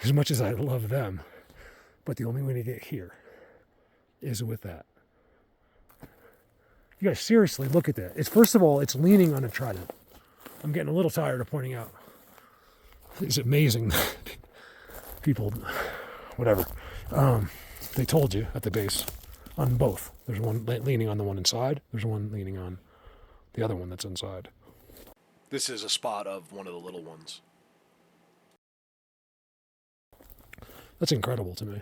as much as I love them. But the only way to get here is with that. You guys seriously look at that. It's, first of all, it's leaning on a trident. I'm getting a little tired of pointing out. It's amazing. People, whatever. They told you at the base on both. There's one leaning on the one inside. There's one leaning on the other one that's inside. This is a spot of one of the little ones. That's incredible to me.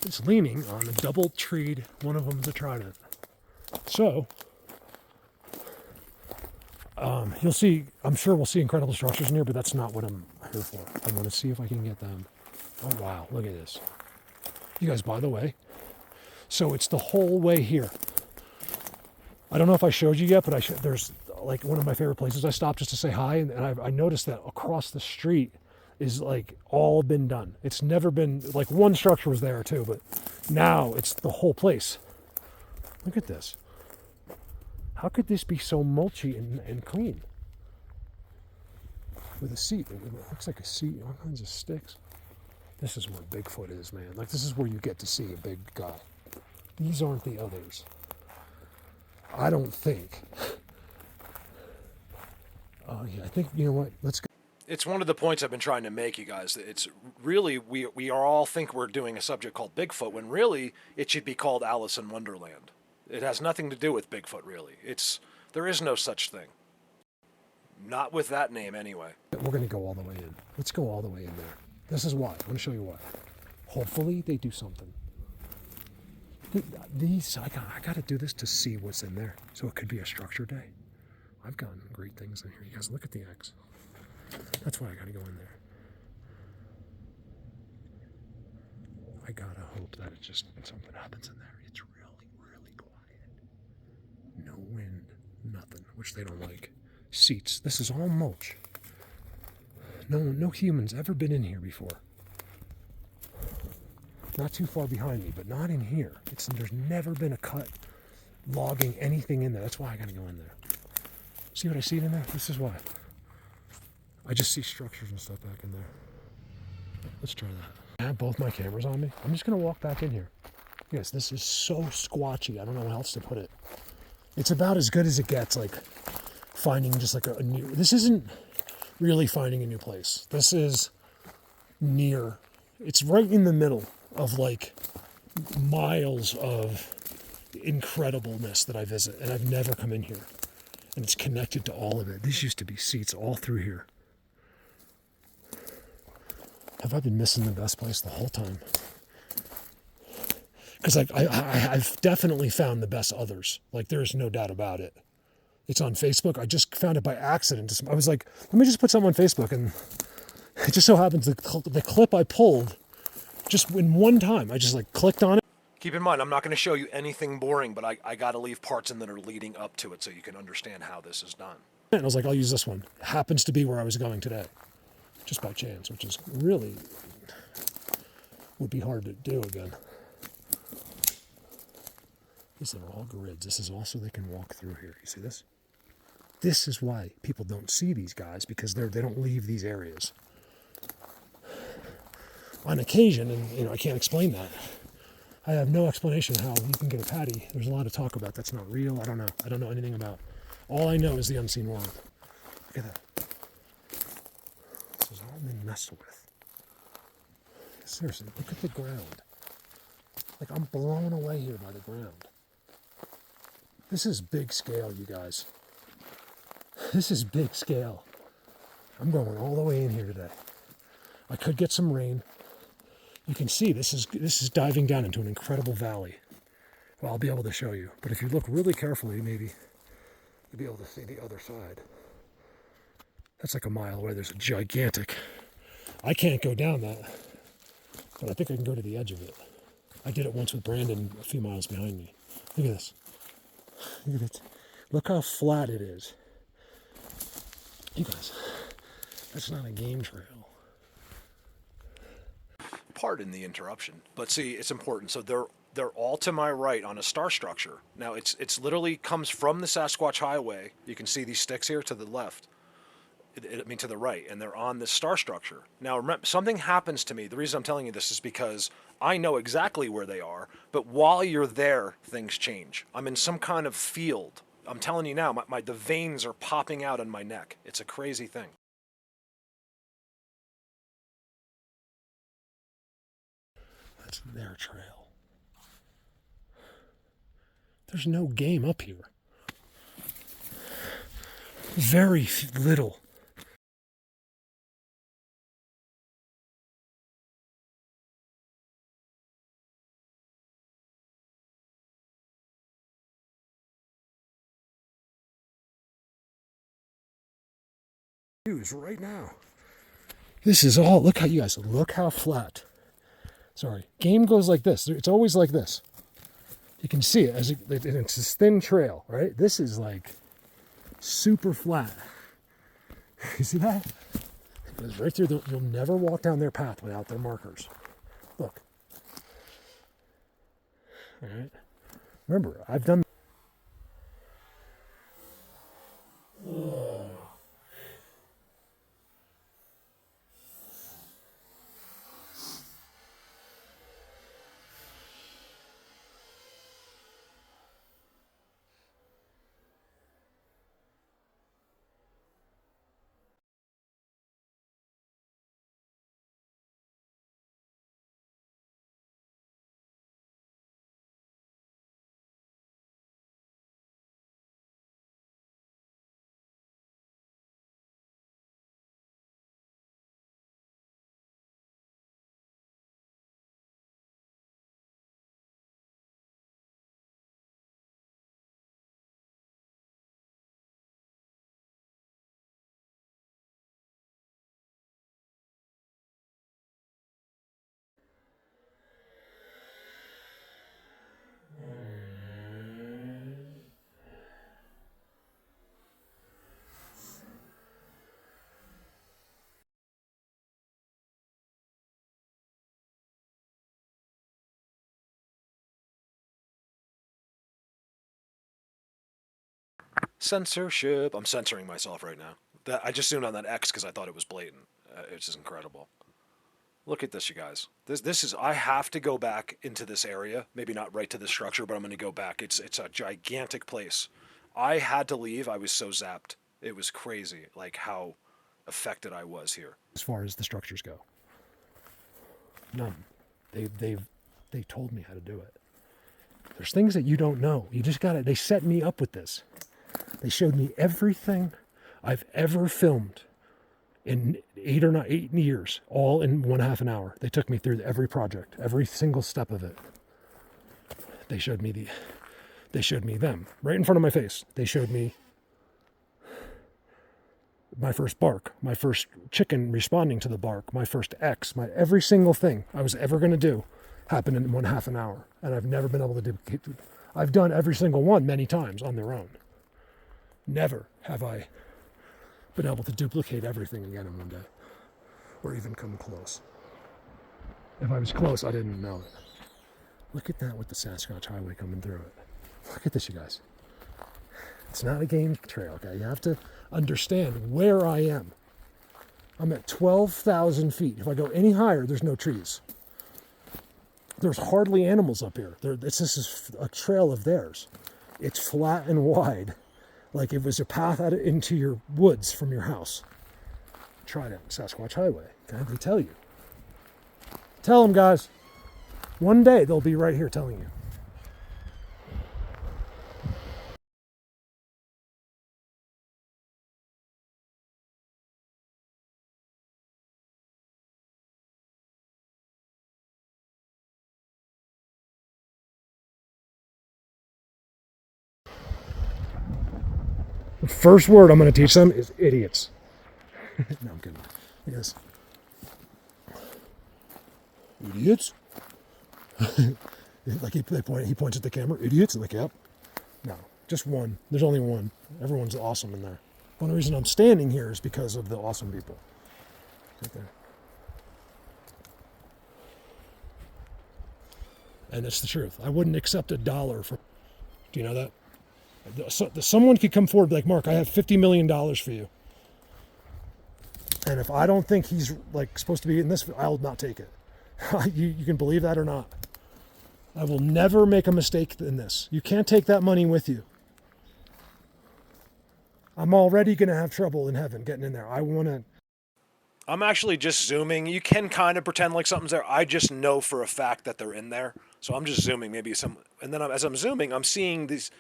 It's leaning on a double treed. One of them's a trident. So, you'll see, I'm sure we'll see incredible structures in here, but that's not what I'm here for. I want to see if I can get them. Oh, wow, look at this. You guys, by the way, so it's the whole way here. I don't know if I showed you yet, but there's like one of my favorite places I stopped just to say hi, and I noticed that across the street is like all been done. It's never been, like one structure was there too, but now it's the whole place. Look at this. How could this be so mulchy and clean? With a seat, it looks like a seat, all kinds of sticks. This is where Bigfoot is, man. Like, this is where you get to see a big guy. These aren't the others. I don't think. Oh, yeah, I think, you know what? Let's go. It's one of the points I've been trying to make, you guys. It's really, we all think we're doing a subject called Bigfoot, when really it should be called Alice in Wonderland. It has nothing to do with Bigfoot, really. There is no such thing. Not with that name, anyway. We're going to go all the way in. Let's go all the way in there. This is why. I'm going to show you why. Hopefully they do something. These, I got to do this to see what's in there. So it could be a structure day. I've gotten great things in here. You guys, look at the X. That's why I got to go in there. I got to hope that something happens in there. It's really, really quiet. No wind, nothing, which they don't like. Seats. This is all mulch. No humans ever been in here before. Not too far behind me, but not in here. There's never been a cut logging anything in there. That's why I got to go in there. See what I see in there? This is why. I just see structures and stuff back in there. Let's try that. I have both my cameras on me. I'm just going to walk back in here. Yes, this is so squatchy. I don't know how else to put it. It's about as good as it gets, like finding just like a new... This isn't really finding a new place. This is near... It's right in the middle of like miles of incredibleness that I visit, and I've never come in here. And it's connected to all of it. These used to be seats all through here. Have I been missing the best place the whole time? Because I've definitely found the best others. Like, there's no doubt about it. It's on Facebook. I just found it by accident. I was like, let me just put something on Facebook. And it just so happens the clip I pulled, just in one time, I just like clicked on it. Keep in mind, I'm not going to show you anything boring, but I got to leave parts in that are leading up to it so you can understand how this is done. And I was like, I'll use this one. It happens to be where I was going today. Just by chance, which is really, would be hard to do again. These are all grids. This is also, they can walk through here. You see this? This is why people don't see these guys, because they don't leave these areas. On occasion, and I can't explain that. I have no explanation how you can get a patty. There's a lot of talk about that's not real. I don't know. I don't know anything about. All I know is the unseen world. Look at that. This has all been messed with. Seriously, look at the ground. Like, I'm blown away here by the ground. This is big scale, you guys. This is big scale. I'm going all the way in here today. I could get some rain. You can see this is diving down into an incredible valley. Well, I'll be able to show you. But if you look really carefully, maybe you'll be able to see the other side. That's like a mile away. There's a gigantic... I can't go down that, but I think I can go to the edge of it. I did it once with Brandon a few miles behind me. Look at this. Look at it. Look how flat it is. You guys, that's not a game trail. Pardon the interruption, but see, it's important. So they're all to my right on a star structure. Now it's literally comes from the Sasquatch Highway. You can see these sticks here to the left. I mean, to the right, and they're on this star structure. Now, remember, something happens to me. The reason I'm telling you this is because I know exactly where they are, but while you're there, things change. I'm in some kind of field. I'm telling you now, the veins are popping out on my neck. It's a crazy thing. That's their trail. There's no game up here. Very little. Views right now. This is all, look how you guys, look how flat. Sorry, game goes like this. It's always like this. You can see it as it's this thin trail, right? This is like super flat. You see that? It goes right through. You'll never walk down their path without their markers. Look. All right. Remember, I've done. Censorship. I'm censoring myself right now. I just zoomed on that X because I thought it was blatant. It's just incredible. Look at this, you guys. This is. I have to go back into this area. Maybe not right to the structure, but I'm going to go back. It's a gigantic place. I had to leave. I was so zapped. It was crazy, like how affected I was here. As far as the structures go, none. They told me how to do it. There's things that you don't know. You just gotta. They set me up with this. They showed me everything I've ever filmed in 8 years, all in 1/2 an hour. They took me through every project, every single step of it. They showed me them right in front of my face. They showed me my first bark, my first chicken responding to the bark, my first X, my every single thing I was ever going to do happened in 1/2 an hour. And I've never been able to do. I've done every single one many times on their own. Never have I been able to duplicate everything again in one day, or even come close. If I was close, I didn't know it. Look at that with the Sasquatch highway coming through it. Look at this, you guys. It's not a game trail, okay? You have to understand where I am. I'm at 12,000 feet. If I go any higher, there's no trees. There's hardly animals up here. This is a trail of theirs. It's flat and wide, like it was a path out into your woods from your house. Trident, Sasquatch Highway. Okay, they tell you. Tell them, guys. One day they'll be right here telling you. The first word I'm going to teach them is idiots. No, I'm kidding. Yes. Idiots? Like he points at the camera. Idiots? Like, yep. No, just one. There's only one. Everyone's awesome in there. One reason I'm standing here is because of the awesome people. Right there. And it's the truth. I wouldn't accept $1 for. Do you know that? Someone could come forward and be like, Mark, I have $50 million for you. And if I don't think he's like supposed to be in this, I'll not take it. You can believe that or not. I will never make a mistake in this. You can't take that money with you. I'm already going to have trouble in heaven getting in there. I want to. I'm actually just zooming. You can kind of pretend like something's there. I just know for a fact that they're in there. So I'm just zooming, maybe some, and then as I'm zooming, I'm seeing these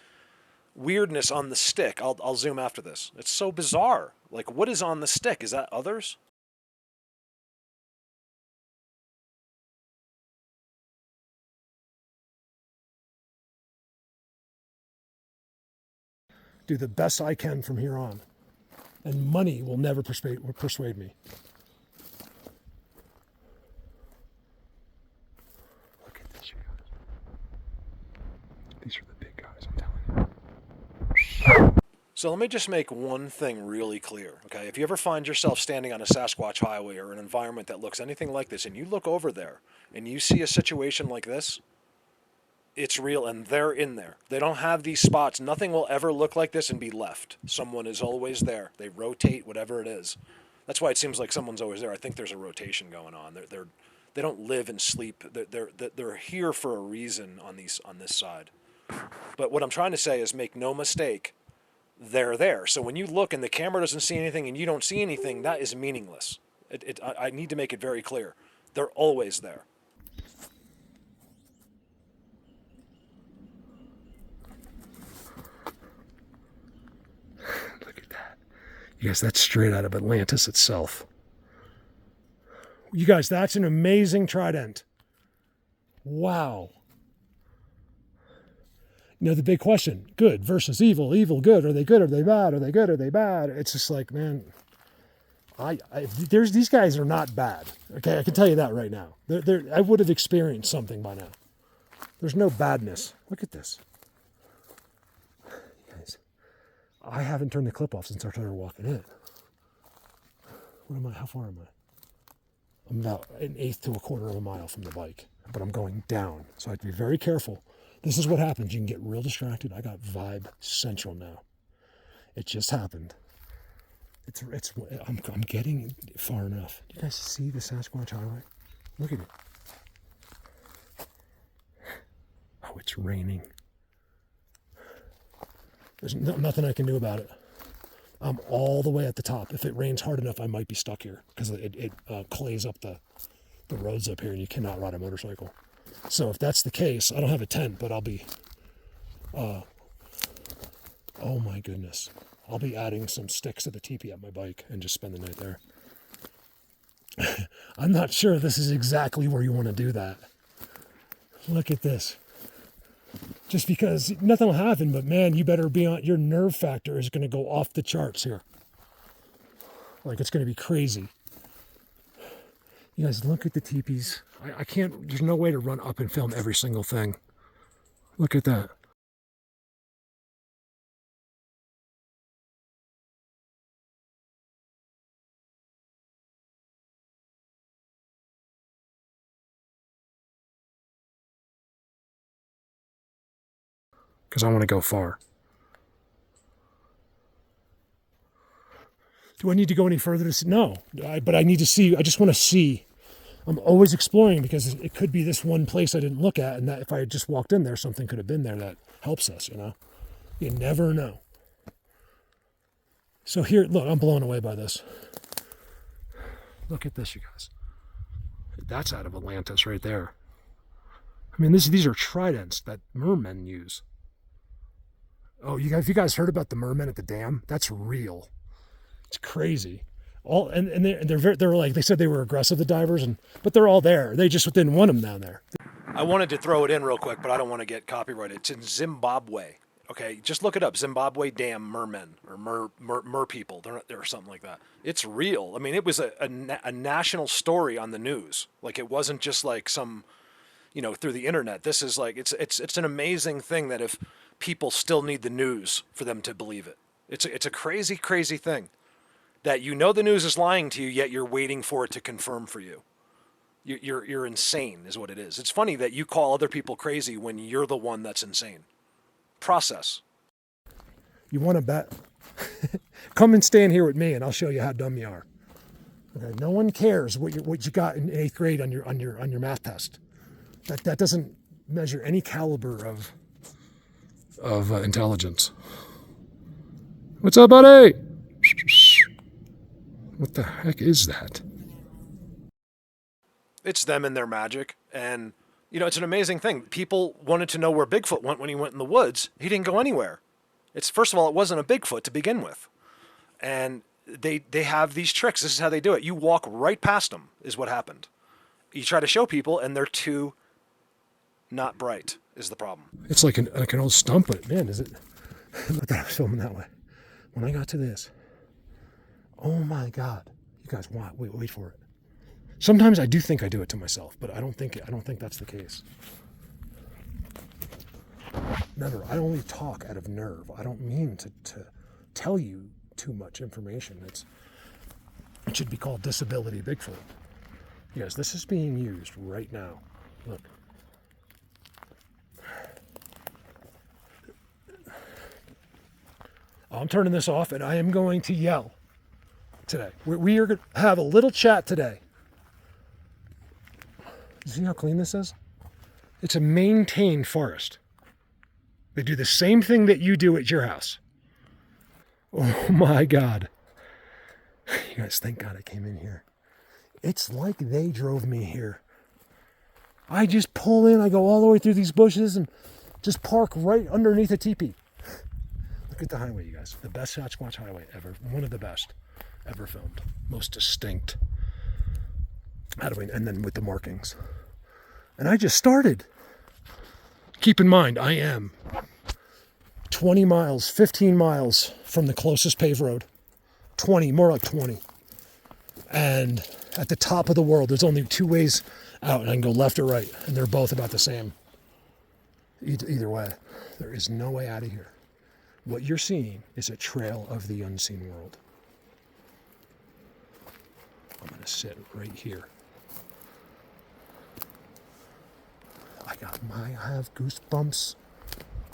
weirdness on the stick. I'll zoom after this. It's so bizarre. Like, what is on the stick? Is that others? Do the best I can from here on. And money will never persuade me. Look at this, you guys. These are the big guys, I'm telling you. So let me just make one thing really clear, okay? If you ever find yourself standing on a Sasquatch highway or an environment that looks anything like this, and you look over there and you see a situation like this, it's real, and they're in there. They don't have these spots. Nothing will ever look like this and be left. Someone is always there. They rotate, whatever it is. That's why it seems like someone's always there. I think there's a rotation going on. They don't live and sleep. They're here for a reason on this side. But what I'm trying to say is, make no mistake, they're there. So when you look and the camera doesn't see anything and you don't see anything, that is meaningless. I need to make it very clear. They're always there. Look at that. You guys, that's straight out of Atlantis itself. You guys, that's an amazing trident. Wow. You know, the big question, good versus evil, evil, good. Are they good? Are they bad? Are they good? Are they bad? It's just like, man, these guys are not bad. Okay, I can tell you that right now. I would have experienced something by now. There's no badness. Look at this. Guys, I haven't turned the clip off since I started walking in. How far am I? I'm about 1/8 to 1/4 of a mile from the bike, but I'm going down. So I have to be very careful. This is what happens. You can get real distracted. I got vibe central now. It just happened. I'm getting far enough. Do you guys see the Sasquatch highway? Look at it. Oh, it's raining. There's nothing I can do about it. I'm all the way at the top. If it rains hard enough, I might be stuck here because it clays up the roads up here, and you cannot ride a motorcycle. So if that's the case, I don't have a tent, but I'll be, oh my goodness. I'll be adding some sticks to the teepee at my bike and just spend the night there. I'm not sure this is exactly where you want to do that. Look at this. Just because nothing will happen, but man, you better be on, your nerve factor is going to go off the charts here. Like, it's going to be crazy. You guys, look at the teepees. I can't, there's no way to run up and film every single thing. Look at that. Because I want to go far. Do I need to go any further to see? No, but I need to see. I just want to see. I'm always exploring because it could be this one place I didn't look at, and that if I had just walked in there, something could have been there that helps us, you know? You never know. So here, look, I'm blown away by this. Look at this, you guys. That's out of Atlantis right there. I mean, these are tridents that mermen use. Oh, you guys heard about the mermen at the dam? That's real. It's crazy. They're like, they said they were aggressive, the divers, but they're all there. They just didn't want them down there. I wanted to throw it in real quick, but I don't want to get copyrighted. It's in Zimbabwe. Okay, just look it up. Zimbabwe dam mermen or mer people. They're something like that. It's real. I mean, it was a national story on the news. Like, it wasn't just like some, through the internet. This is like, it's an amazing thing that if people still need the news for them to believe it. It's a crazy, crazy thing that the news is lying to you, yet you're waiting for it to confirm for you. You're insane is what it is. It's funny that you call other people crazy when you're the one that's insane. Process. You want to bet? Come and stand here with me and I'll show you how dumb you are. Okay, no one cares what you got in 8th grade on your math test. That doesn't measure any caliber of intelligence. What's up, buddy? What the heck is that? It's them and their magic. And, you know, it's an amazing thing. People wanted to know where Bigfoot went when he went in the woods. He didn't go anywhere. It's, first of all, it wasn't a Bigfoot to begin with. And they have these tricks. This is how they do it. You walk right past them is what happened. You try to show people and they're too not bright is the problem. It's like an old stump, but man, is it? Look at I was filming that way. When I got to this, oh my God, you guys wait for it. Sometimes I do think I do it to myself, but I don't think that's the case. Remember, I only talk out of nerve. I don't mean to tell you too much information. It should be called disability Bigfoot. Yes, this is being used right now. Look. I'm turning this off and I am going to yell today. We are going to have a little chat today. You see how clean this is? It's a maintained forest. They do the same thing that you do at your house. Oh my God. You guys, thank God I came in here. It's like they drove me here. I just pull in, I go all the way through these bushes and just park right underneath a teepee. Look at the highway, you guys. The best Sasquatch highway ever. One of the best ever filmed. Most distinct. And then with the markings. And I just started. Keep in mind, I am 20 miles, 15 miles from the closest paved road. 20, more like 20. And at the top of the world, there's only 2 ways out, and I can go left or right, and they're both about the same. Either way, there is no way out of here. What you're seeing is a trail of the unseen world. I'm going to sit right here. I have goosebumps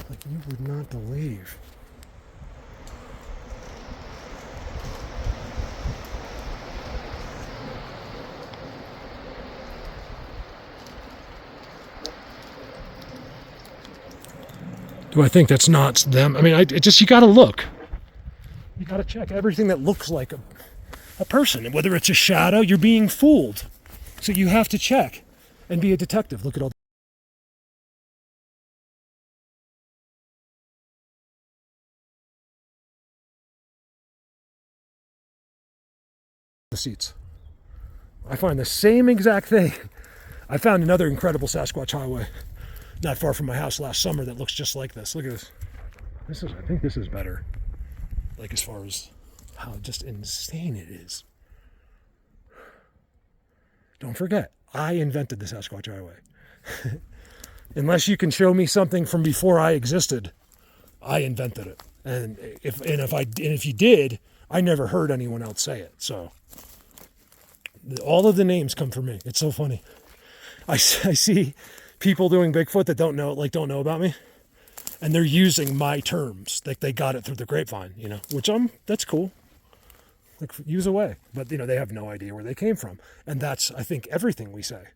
like you would not believe. Do I think that's not them? I mean, you got to look. You got to check everything that looks like a person. And whether it's a shadow, you're being fooled. So you have to check and be a detective. Look at all the seats. I find the same exact thing. I found another incredible Sasquatch highway not far from my house last summer that looks just like this. Look at this. I think this is better. Like as far as how just insane it is. Don't forget, I invented the Sasquatch highway. Unless you can show me something from before I existed, I invented it. And if you did, I never heard anyone else say it. So all of the names come from me. It's so funny. I see people doing Bigfoot that don't know about me, and they're using my terms. Like they got it through the grapevine, which that's cool. Like use away, but they have no idea where they came from, and that's I think everything we say.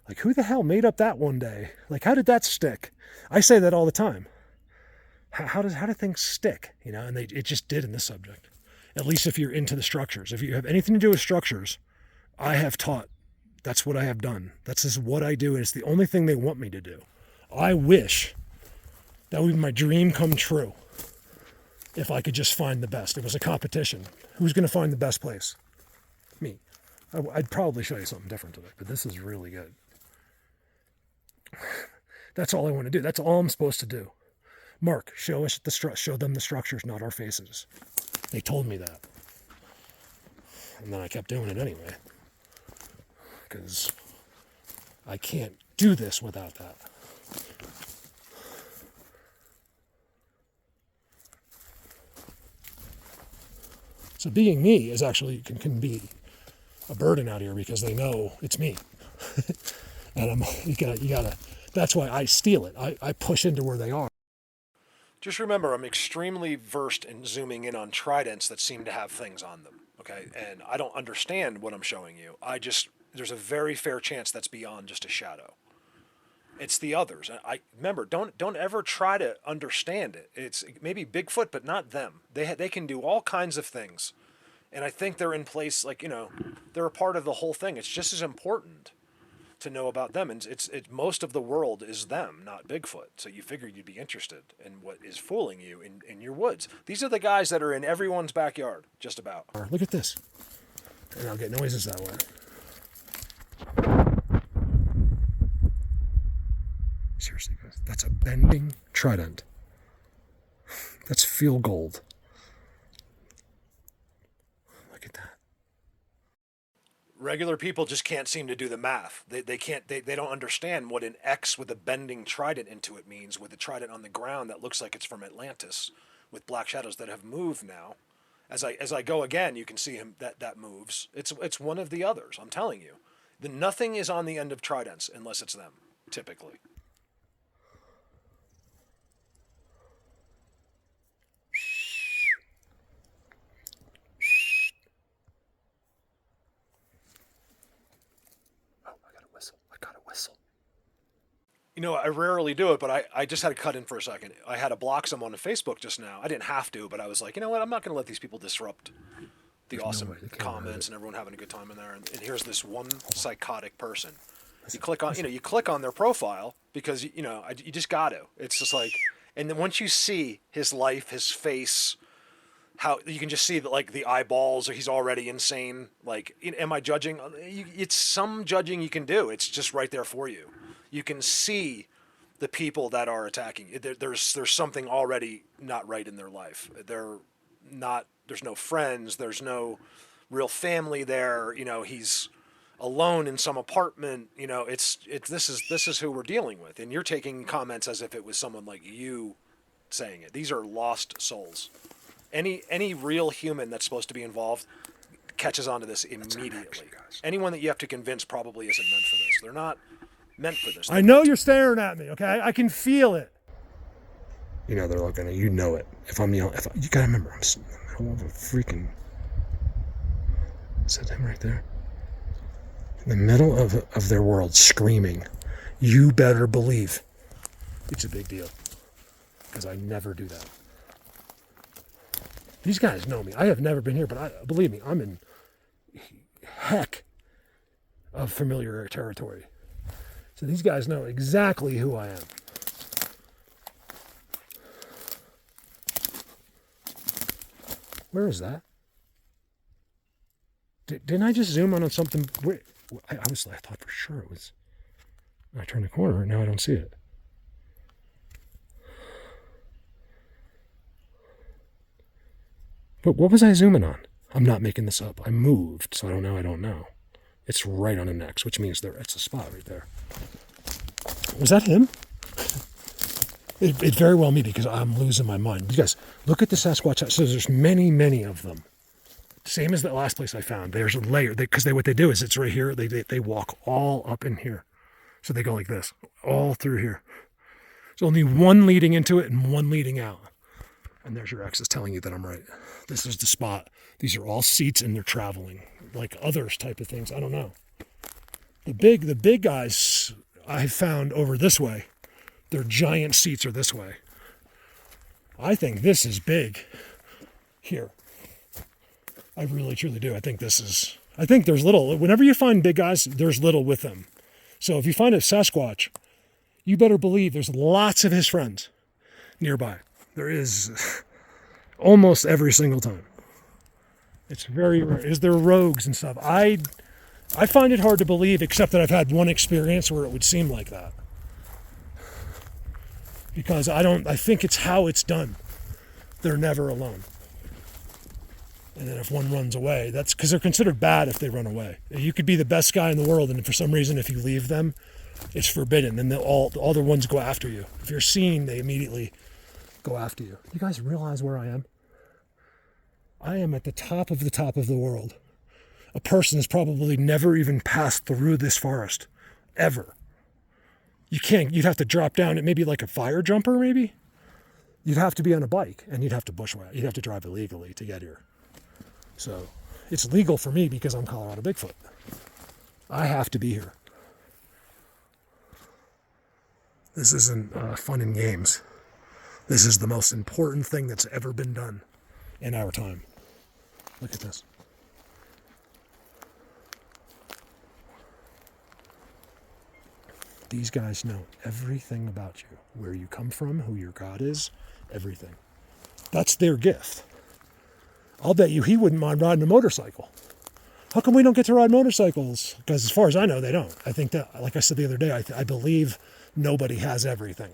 Like who the hell made up that one day? Like how did that stick? I say that all the time. How do things stick? And it just did in this subject. At least if you're into the structures. If you have anything to do with structures, I have taught. That's what I have done. That's just what I do, and it's the only thing they want me to do. I wish that would be my dream come true. If I could just find the best. It was a competition. Who's going to find the best place? Me. I'd probably show you something different today, but this is really good. That's all I want to do. That's all I'm supposed to do. Mark, show them the structures, not our faces. They told me that. And then I kept doing it anyway. Because I can't do this without that. So being me is actually can be a burden out here because they know it's me. And you gotta that's why I steal it. I push into where they are. Just remember, I'm extremely versed in zooming in on tridents that seem to have things on them. Okay, and I don't understand what I'm showing you. There's a very fair chance that's beyond just a shadow. It's the others. I remember, don't ever try to understand it. It's maybe Bigfoot, but not them. They can do all kinds of things, and I think they're in place. Like, they're a part of the whole thing. It's just as important to know about them, and most of the world is them, not Bigfoot. So you figure you'd be interested in what is fooling you in your woods. These are the guys that are in everyone's backyard, just about. Look at this, and I'll get noises that way. Seriously, guys, that's a bending trident. That's field gold. Look at that. Regular people just can't seem to do the math. They don't understand what an X with a bending trident into it means, with a trident on the ground that looks like it's from Atlantis, with black shadows that have moved now. As I go again, you can see him that moves. It's one of the others. I'm telling you, nothing is on the end of tridents unless it's them, typically. I rarely do it, but I just had to cut in for a second. I had to block someone on Facebook just now. I didn't have to, but I was like, you know what? I'm not going to let these people disrupt the awesome comments and everyone having a good time in there. And here's this one psychotic person. You click on their profile because you just got to. It's just like, and then once you see his life, his face, how you can just see that, like, the eyeballs, or he's already insane. Like, am I judging? It's some judging you can do. It's just right there for you. You can see the people that are attacking. There's something already not right in their life. There's no friends. There's no real family there. He's alone in some apartment. This is who we're dealing with. And you're taking comments as if it was someone like you saying it. These are lost souls. Any real human that's supposed to be involved catches on to this immediately. Anyone that you have to convince probably isn't meant for this. They're not meant for this. I know you're staring at me, okay? I can feel it. They're looking at you. You know it. If I'm yelling, you gotta remember, I'm in the middle of a freaking. Is that him right there? In the middle of their world, screaming. You better believe. It's a big deal. Because I never do that. These guys know me. I have never been here, but believe me, I'm in heck of familiar territory. So these guys know exactly who I am. Where is that? Didn't I just zoom on something? I thought for sure it was. I turned the corner and now I don't see it. But what was I zooming on? I'm not making this up. I moved, so I don't know. It's right on an X, which means it's a spot right there. Was that him? It very well may be, because I'm losing my mind. You guys, look at the Sasquatch. So there's many, many of them. Same as the last place I found. There's a layer. Because what they do is it's right here. They walk all up in here. So they go like this, all through here. There's only one leading into it and one leading out. And there's your X is telling you that I'm right. This is the spot. These are all seats and they're traveling. Like others type of things. I don't know. The big guys I found over this way. Their giant seats are this way. I think this is big here. I really, truly do. I think there's little. Whenever you find big guys, there's little with them. So if you find a Sasquatch, you better believe there's lots of his friends nearby. There is almost every single time. It's very rare. Is there rogues and stuff? I find it hard to believe, except that I've had one experience where it would seem like that. Because I think it's how it's done. They're never alone. And then if one runs away, that's because they're considered bad if they run away. You could be the best guy in the world, and for some reason, if you leave them, it's forbidden. And all the ones go after you. If you're seen, they immediately go after you. You guys realize where I am? I am at the top of the world. A person has probably never even passed through this forest, ever. You'd have to drop down at maybe like a fire jumper, maybe. You'd have to be on a bike, and you'd have to bushwhack. You'd have to drive illegally to get here. So it's legal for me because I'm Colorado Bigfoot. I have to be here. This isn't fun and games. This is the most important thing that's ever been done in our time. Look at this. These guys know everything about you, where you come from, who your God is, everything. That's their gift. I'll bet you he wouldn't mind riding a motorcycle. How come we don't get to ride motorcycles? Because as far as I know, they don't. I think that, like I said the other day, I believe nobody has everything.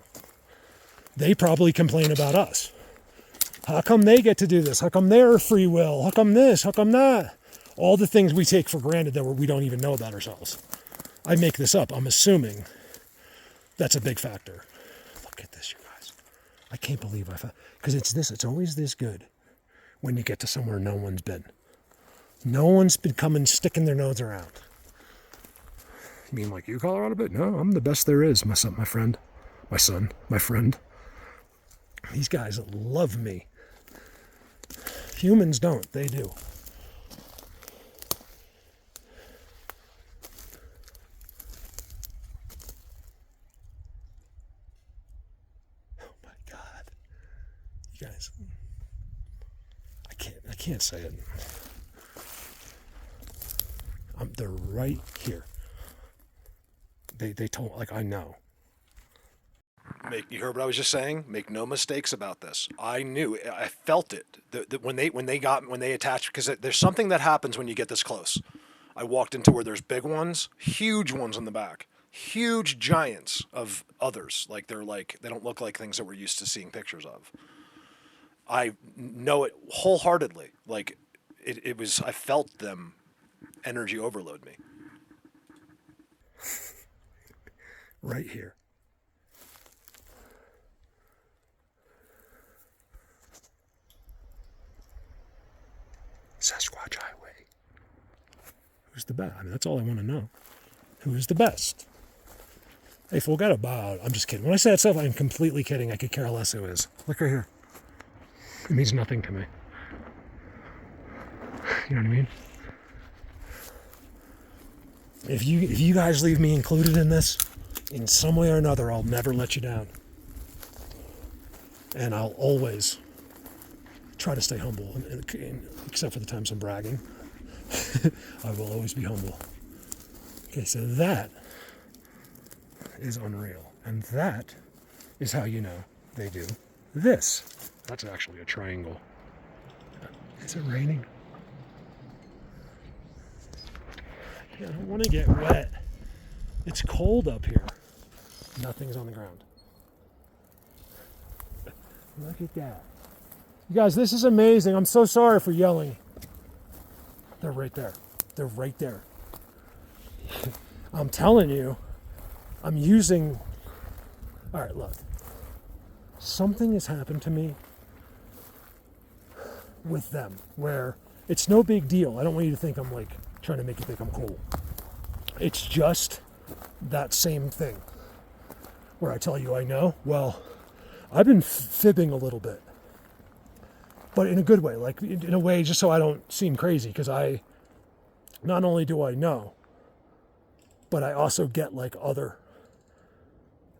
They probably complain about us. How come they get to do this? How come they're free will? How come this? How come that? All the things we take for granted that we don't even know about ourselves. I make this up. I'm assuming that's a big factor. Look at this, you guys. I can't believe I found, because it's always this good when you get to somewhere no one's been. No one's been coming, sticking their nose around. You mean like you, Colorado Bit? No, I'm the best there is, my friend. These guys love me. Humans don't, they do. Oh my God. You guys, I can't say it. They're right here. They told, like, I know. You heard what I was just saying? Make no mistakes about this. I knew, I felt it. When they attach, because there's something that happens when you get this close. I walked into where there's big ones, huge ones on the back, huge giants of others. Like they don't look like things that we're used to seeing pictures of. I know it wholeheartedly. Like it was, I felt them energy overload me. Right here. Sasquatch Highway. Who's the best? I mean, that's all I want to know. Who is the best? Hey, fool, got a bow out. I'm just kidding. When I say that stuff, I'm completely kidding. I could care less who is. Look right here. It means nothing to me. You know what I mean? If you guys leave me included in this, in some way or another, I'll never let you down. And I'll always try to stay humble, except for the times I'm bragging. I will always be humble. Okay, so that is unreal. And that is how you know they do this. That's actually a triangle. Is it raining? I don't want to get wet. It's cold up here. Nothing's on the ground. Look at that. You guys, this is amazing. I'm so sorry for yelling. They're right there. They're right there. I'm telling you, I'm using... All right, look. Something has happened to me with them where it's no big deal. I don't want you to think I'm like trying to make you think I'm cool. It's just that same thing where I tell you I know. Well, I've been fibbing a little bit, but in a good way, like in a way just so I don't seem crazy, because I not only do I know, but I also get like other,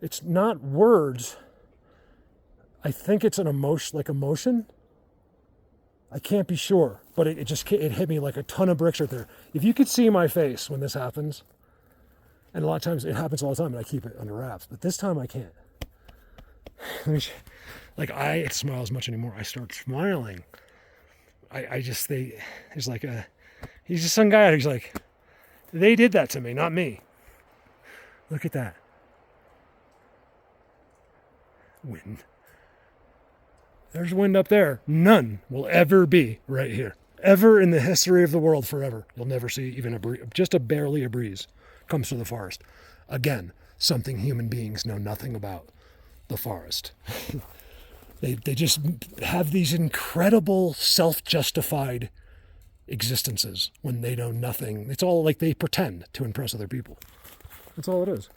it's not words. I think it's an emotion, like emotion. I can't be sure, but it hit me like a ton of bricks right there. If you could see my face when this happens, and a lot of times it happens all the time and I keep it under wraps, but this time I can't. Like I don't smile as much anymore. I start smiling. There's like he's just some guy who's like, they did that to me, not me. Look at that. Wind. There's wind up there. None will ever be right here. Ever in the history of the world, forever. You'll never see even barely a breeze comes through the forest. Again, something human beings know nothing about. The forest. They just have these incredible self-justified existences when they know nothing. It's all like they pretend to impress other people. That's all it is.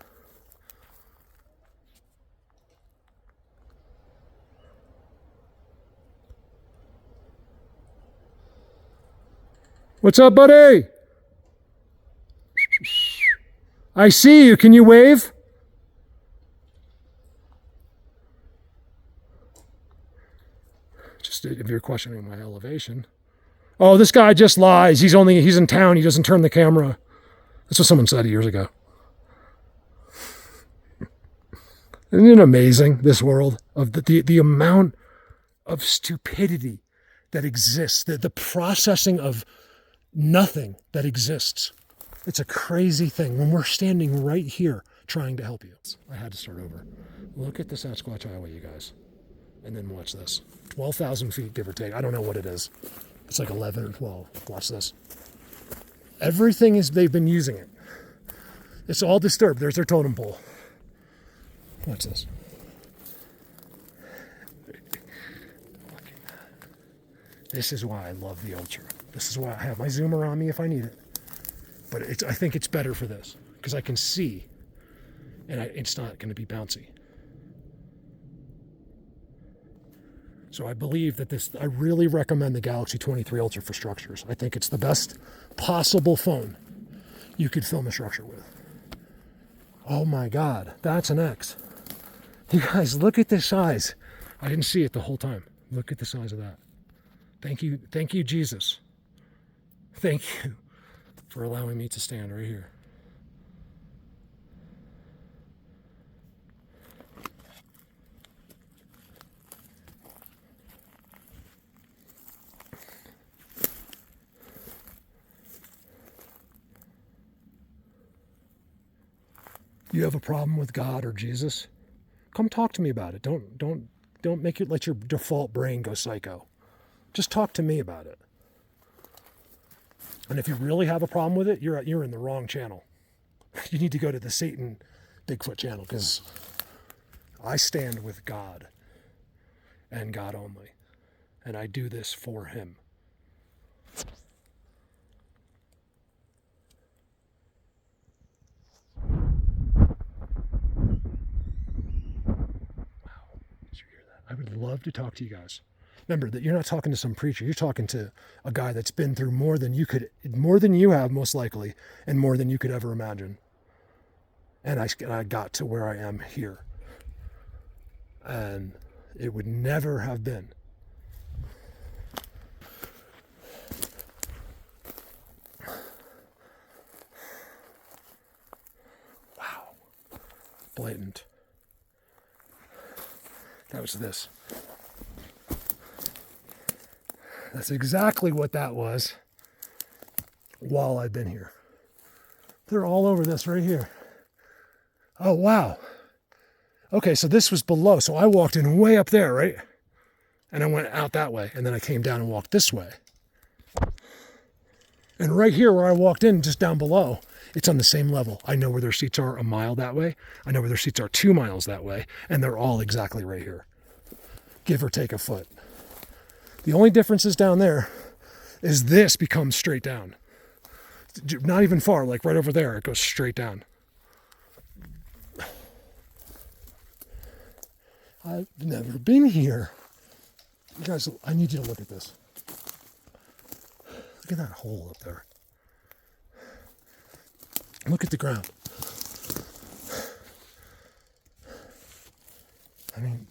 What's up, buddy? I see you. Can you wave? Just if you're questioning my elevation. Oh, this guy just lies. He's in town. He doesn't turn the camera. That's what someone said years ago. Isn't it amazing, this world of the amount of stupidity that exists, the processing of nothing that exists. It's a crazy thing when we're standing right here trying to help you. I had to start over. Look at the Sasquatch Highway, you guys. And then watch this. 12,000 feet, give or take. I don't know what it is. It's like 11 or 12. Watch this. Everything is, they've been using it. It's all disturbed. There's their totem pole. Watch this. This is why I love the Ultra. This is why I have my zoomer on me if I need it. But I think it's better for this because I can see and it's not going to be bouncy. So I believe that I really recommend the Galaxy 23 Ultra for structures. I think it's the best possible phone you could film a structure with. Oh my God, that's an X. You guys, look at this size. I didn't see it the whole time. Look at the size of that. Thank you, Jesus. Thank you for allowing me to stand right here. You have a problem with God or Jesus? Come talk to me about it. Don't make it let your default brain go psycho. Just talk to me about it. And if you really have a problem with it, you're in the wrong channel. You need to go to the Satan Bigfoot channel because I stand with God and God only. And I do this for him. I would love to talk to you guys. Remember that you're not talking to some preacher. You're talking to a guy that's been through more than you have, most likely, and more than you could ever imagine. And I got to where I am here. And it would never have been. Wow. Blatant. That was this. That's exactly what that was while I've been here. They're all over this right here. Oh, wow. Okay, so this was below. So I walked in way up there, right? And I went out that way. And then I came down and walked this way. And right here where I walked in, just down below, it's on the same level. I know where their seats are a mile that way. I know where their seats are 2 miles that way. And they're all exactly right here. Give or take a foot. The only difference is down there is this becomes straight down. Not even far, like right over there, it goes straight down. I've never been here. You guys, I need you to look at this. Look at that hole up there. Look at the ground. I mean,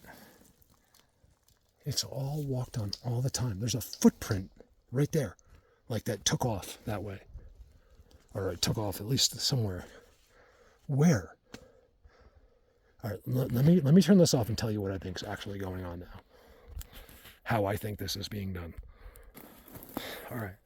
it's all walked on all the time. There's a footprint right there, like that took off that way. Or it took off at least somewhere. Where? All right, let me turn this off and tell you what I think is actually going on now. How I think this is being done. All right.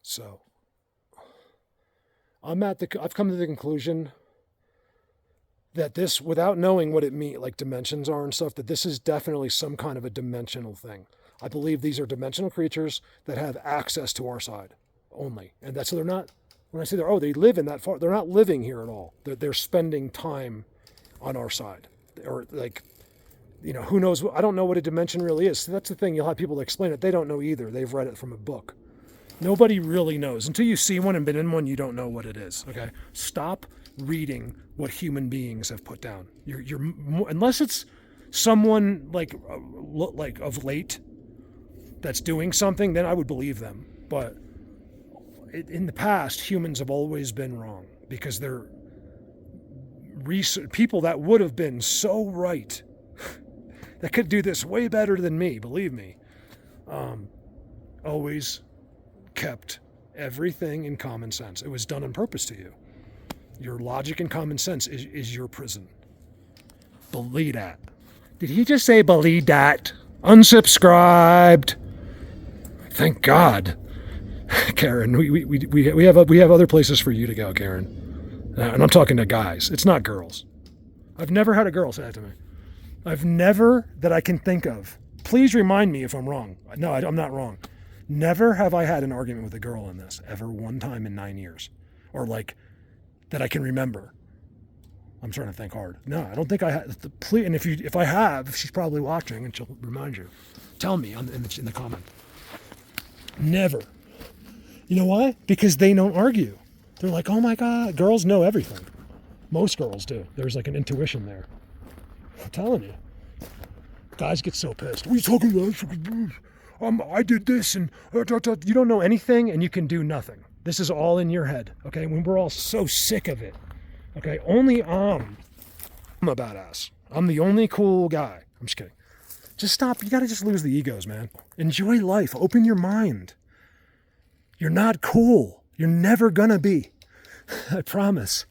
So, I've come to the conclusion that this, without knowing what it means, like dimensions are and stuff, that this is definitely some kind of a dimensional thing. I believe these are dimensional creatures that have access to our side only. And so they're not When I say they live in that far, they're not living here at all. They're spending time on our side. Or like, who knows? I don't know what a dimension really is. So that's the thing. You'll have people that explain it. They don't know either. They've read it from a book. Nobody really knows. Until you see one and been in one, you don't know what it is. Okay? Stop reading what human beings have put down. Unless it's someone like of late that's doing something, then I would believe them. But in the past, humans have always been wrong because they're people that would have been so right, that could do this way better than me, believe me, always kept everything in common sense. It was done on purpose to you. Your logic and common sense is your prison. Believe that. Did he just say believe that? Unsubscribed. Thank God. Karen, we have other places for you to go, Karen. And I'm talking to guys. It's not girls. I've never had a girl say that to me. I've never, that I can think of. Please remind me if I'm wrong. No, I'm not wrong. Never have I had an argument with a girl on this, ever one time in 9 years. Or like, that I can remember. I'm trying to think hard. No, I don't think I had. And if I have, she's probably watching and she'll remind you. Tell me in the comment. Never. You know why? Because they don't argue. They're like, oh my God, girls know everything. Most girls do. There's like an intuition there. I'm telling you. Guys get so pissed. What are you talking about? I did this and you don't know anything and you can do nothing. This is all in your head. Okay, when we're all so sick of it. Okay, only I'm a badass. I'm the only cool guy. I'm just kidding. Just stop. You gotta just lose the egos, man. Enjoy life. Open your mind. You're not cool. You're never gonna be. I promise.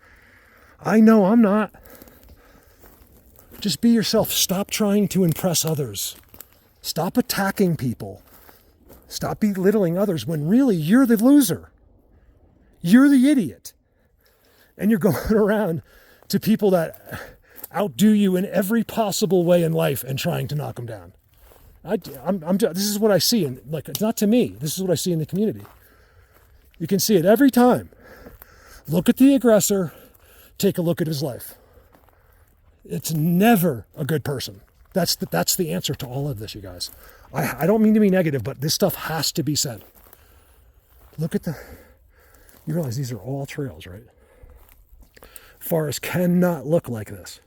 I know I'm not. Just be yourself. Stop trying to impress others. Stop attacking people. Stop belittling others when really you're the loser. You're the idiot. And you're going around to people that outdo you in every possible way in life and trying to knock them down. This is what I see. It's not to me. This is what I see in the community. You can see it every time. Look at the aggressor. Take a look at his life. It's never a good person. That's the answer to all of this, you guys. I don't mean to be negative, but this stuff has to be said. Look at you realize these are all trails, right? Forest cannot look like this.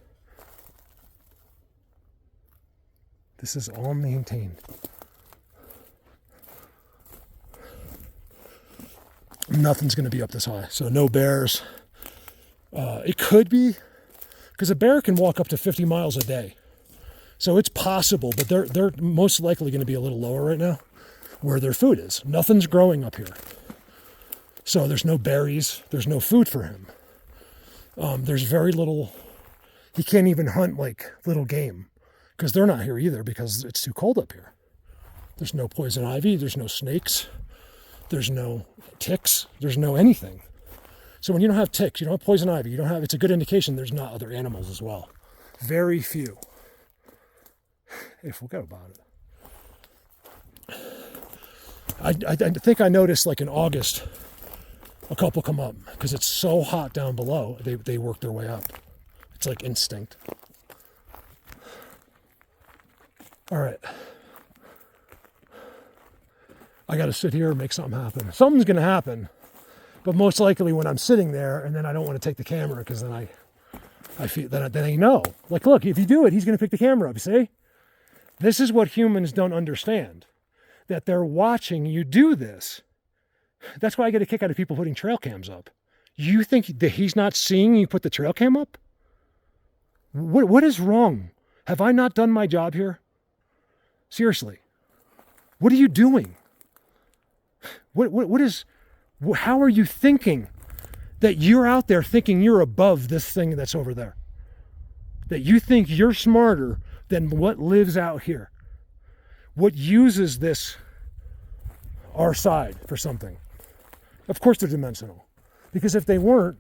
This is all maintained. Nothing's going to be up this high, so no bears. It could be, because a bear can walk up to 50 miles a day. So it's possible, but they're most likely going to be a little lower right now, where their food is. Nothing's growing up here. So there's no berries, there's no food for him. There's very little, he can't even hunt like little game, because they're not here either, because it's too cold up here. There's no poison ivy, there's no snakes, there's no ticks, there's no anything. So when you don't have ticks, you don't have poison ivy, it's a good indication there's not other animals as well. Very few. Hey, forget about it. I think I noticed like in August, a couple come up because it's so hot down below. They work their way up. It's like instinct. All right. I got to sit here and make something happen. Something's going to happen, but most likely when I'm sitting there and then I don't want to take the camera because then I feel then I know. Like, look, if you do it, he's going to pick the camera up. See? This is what humans don't understand. That they're watching you do this. That's why I get a kick out of people putting trail cams up. You think that he's not seeing you put the trail cam up? What is wrong? Have I not done my job here? Seriously. What are you doing? How are you thinking that you're out there thinking you're above this thing that's over there? That you think you're smarter than what lives out here? What uses this, our side, for something? Of course they're dimensional. Because if they weren't,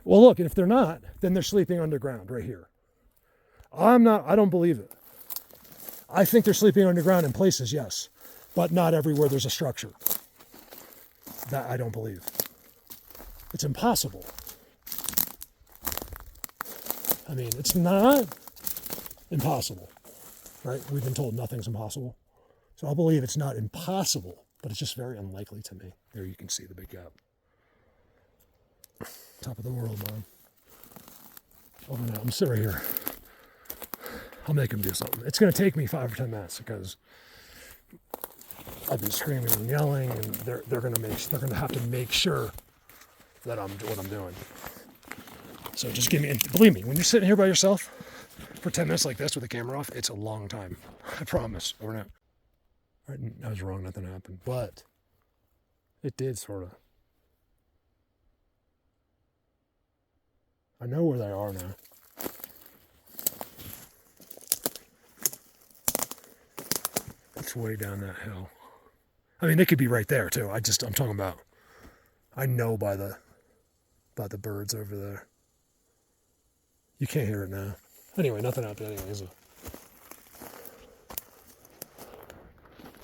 well look, if they're not, then they're sleeping underground right here. I don't believe it. I think they're sleeping underground in places, yes. But not everywhere there's a structure. That I don't believe. it's impossible. I mean, it's not impossible, right? We've been told nothing's impossible. So I'll believe it's not impossible, but it's just very unlikely to me. There you can see the big gap. Top of the world, man. Over now. I'm sitting right here. I'll make him do something. It's going to take me 5 or 10 minutes because I've been screaming and yelling, and they're going to have to make sure that I'm doing what I'm doing. So just give me, and believe me, when you're sitting here by yourself for 10 minutes like this with the camera off, it's a long time. I promise. Over now. All right, I was wrong. Nothing happened, but it did sort of. I know where they are now. It's way down that hill. I mean, they could be right there too. I'm talking about, I know by the birds over there. You can't hear it now. Anyway, nothing happened anyway, is it?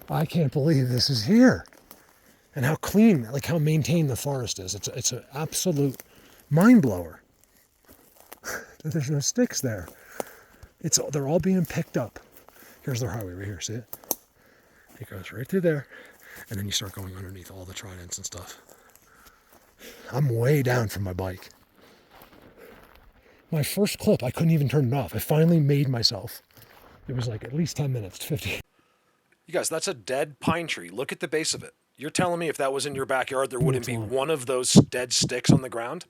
I can't believe this is here. And how clean, like how maintained the forest is. It's an absolute mind blower. There's no sticks there. They're all being picked up. Here's their highway right here, see it? It goes right through there, and then you start going underneath all the tridents and stuff. I'm way down from my bike. My first clip, I couldn't even turn it off. I finally made myself. It was like at least 10 minutes, 50. You guys, that's a dead pine tree. Look at the base of it. You're telling me if that was in your backyard, there wouldn't be one of those dead sticks on the ground?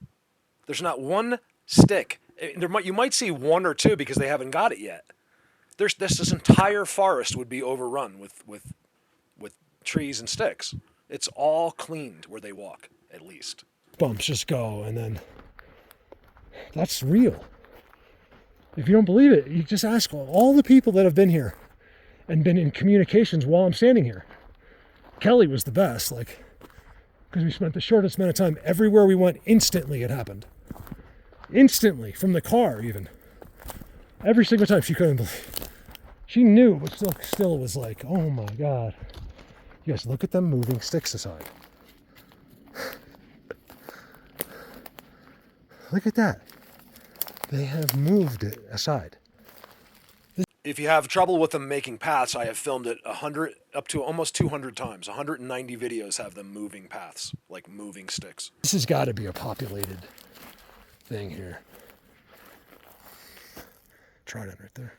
There's not one stick. You might see one or two because they haven't got it yet. This entire forest would be overrun with trees and sticks. It's all cleaned where they walk, at least. Bumps just go, and then that's real. If you don't believe it, you just ask all the people that have been here and been in communications while I'm standing here. Kelly was the best, because we spent the shortest amount of time everywhere we went. Instantly it happened. Instantly, from the car even. Every single time. She couldn't believe. She knew, but still was like, oh my God. You guys, look at them moving sticks aside. Look at that. They have moved it aside. If you have trouble with them making paths, I have filmed it 100 up to almost 200 times. 190 videos have them moving paths, like moving sticks. This has got to be a populated thing here. Trident right there.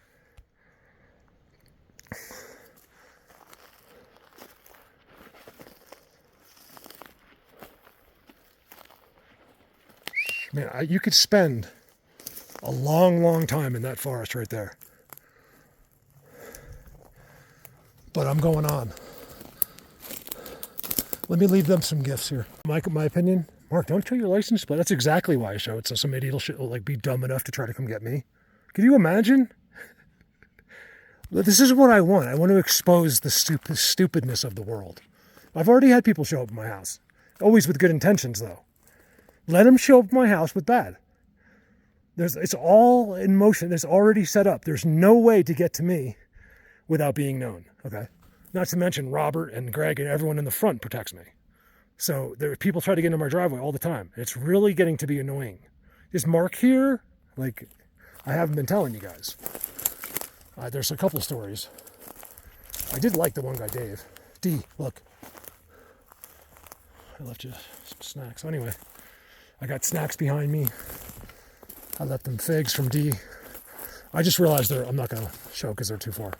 Man, you could spend a long, long time in that forest right there. But I'm going on. Let me leave them some gifts here. My opinion, Mark, don't show your license plate. That's exactly why I show it, so some idiot will be dumb enough to try to come get me. Can you imagine? This is what I want. I want to expose the stupidness of the world. I've already had people show up at my house. Always with good intentions, though. Let them show up at my house with bad. It's all in motion. It's already set up. There's no way to get to me without being known, okay? Not to mention Robert and Greg and everyone in the front protects me. So people try to get into my driveway all the time. It's really getting to be annoying. Is Mark here? I haven't been telling you guys. There's a couple stories. I did like the one guy, Dave. D, look. I left you some snacks. Anyway, I got snacks behind me. I left them figs from D. I just realized I'm not going to show because they're too far.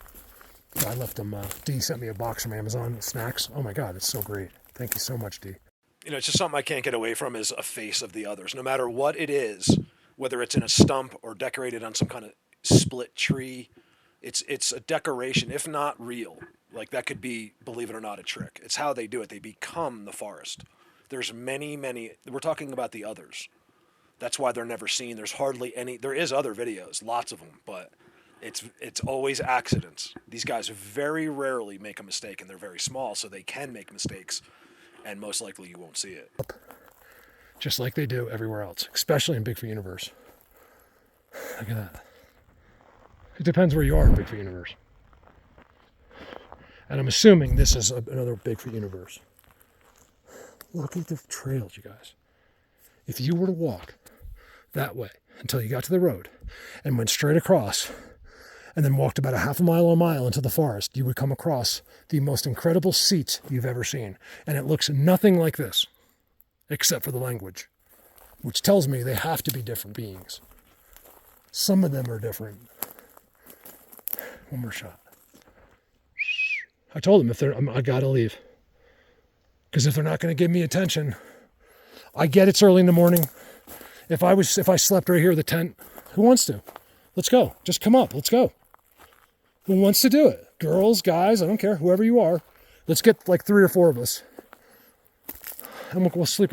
So I left them. D sent me a box from Amazon, snacks. Oh my God, it's so great. Thank you so much, D. It's just something I can't get away from is a face of the others. No matter what it is, whether it's in a stump or decorated on some kind of split tree, it's a decoration, if not real. That could be, believe it or not, a trick. It's how they do it. They become the forest. There's many, we're talking about the others. That's why they're never seen. There's hardly any, there is other videos, lots of them, but it's always accidents. These guys very rarely make a mistake, and they're very small, so they can make mistakes, and most likely you won't see it. Just like they do everywhere else, especially in Bigfoot Universe. Look at that. It depends where you are in Bigfoot Universe. And I'm assuming this is another Bigfoot Universe. Look at the trails, you guys. if you were to walk that way until you got to the road and went straight across and then walked about a half a mile or a mile into the forest, you would come across the most incredible seats you've ever seen. And it looks nothing like this, except for the language, which tells me they have to be different beings. Some of them are different. One more shot. I told them I gotta leave. Because if they're not going to give me attention, I get it's early in the morning. If I slept right here in the tent, who wants to? Let's go. Just come up. Let's go. Who wants to do it? Girls, guys, I don't care. Whoever you are. Let's get like 3 or 4 of us. And we'll sleep.